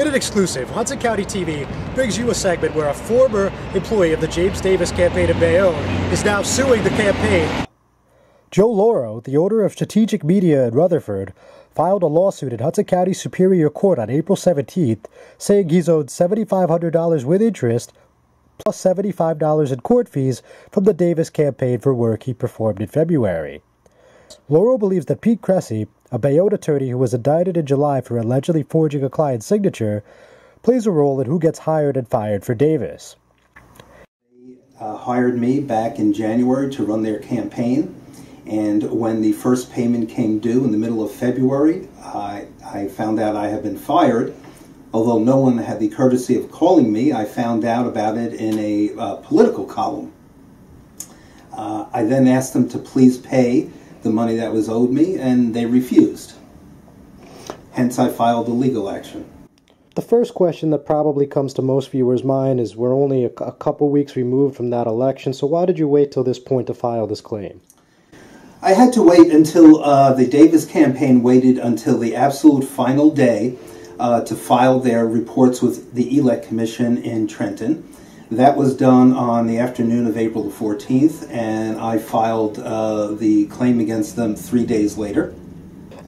In an exclusive, Hudson County TV brings you a segment where a former employee of the James Davis campaign in Bayonne is now suing the campaign. Joe Lauro, the owner of Strategic Media in Rutherford, filed a lawsuit in Hudson County Superior Court on April 17th, saying he's owed $7,500 with interest, plus $75 in court fees from the Davis campaign for work he performed in February. Lauro believes that Pete Cressy, a Bayonne attorney who was indicted in July for allegedly forging a client's signature, plays a role in who gets hired and fired for Davis. They hired me back in January to run their campaign, and when the first payment came due in the middle of February, I found out I had been fired. Although no one had the courtesy of calling me, I found out about it in a political column. I then asked them to please pay the money that was owed me, and they refused. Hence, I filed a legal action. The first question that probably comes to most viewers' mind is we're only a couple weeks removed from that election, so why did you wait till this point to file this claim? I had to wait until the Davis campaign waited until the absolute final day to file their reports with the ELEC Commission in Trenton. That was done on the afternoon of April the 14th, and I filed the claim against them 3 days later.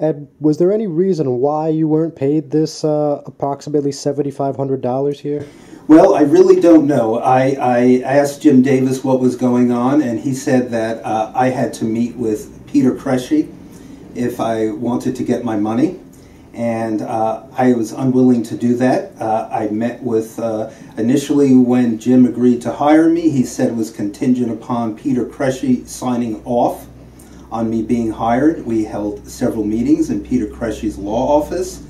And was there any reason why you weren't paid this approximately $7,500 here? Well, I really don't know. I asked Jim Davis what was going on, and he said that I had to meet with Peter Cressy if I wanted to get my money. And I was unwilling to do that. I met with, initially when Jim agreed to hire me, he said it was contingent upon Peter Cressy signing off on me being hired. We held several meetings in Peter Cressy's law office,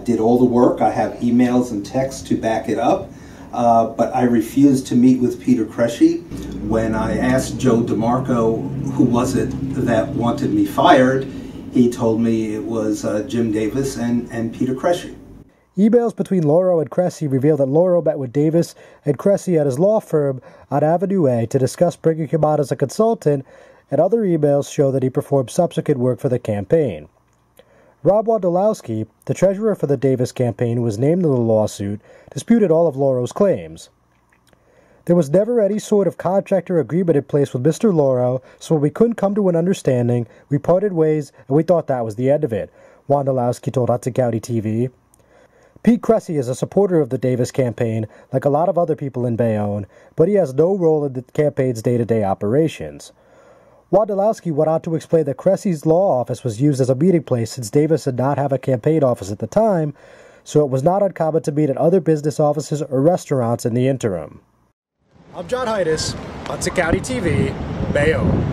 did all the work. I have emails and texts to back it up. But I refused to meet with Peter Cressy. When I asked Joe DeMarco who was it that wanted me fired, he told me it was Jim Davis and Peter Cressy. Emails between Lauro and Cressy reveal that Lauro met with Davis and Cressy at his law firm on Avenue A to discuss bringing him on as a consultant, and other emails show that he performed subsequent work for the campaign. Rob Wondolowski, the treasurer for the Davis campaign who was named in the lawsuit, disputed all of Lauro's claims. There was never any sort of contract or agreement in place with Mr. Lauro, so when we couldn't come to an understanding, we parted ways, and we thought that was the end of it, Wondolowski told Hudson County TV. Pete Cressy is a supporter of the Davis campaign, like a lot of other people in Bayonne, but he has no role in the campaign's day-to-day operations. Wondolowski went on to explain that Cressy's law office was used as a meeting place since Davis did not have a campaign office at the time, so it was not uncommon to meet at other business offices or restaurants in the interim. I'm John Heides, Hudson County TV, Bayonne.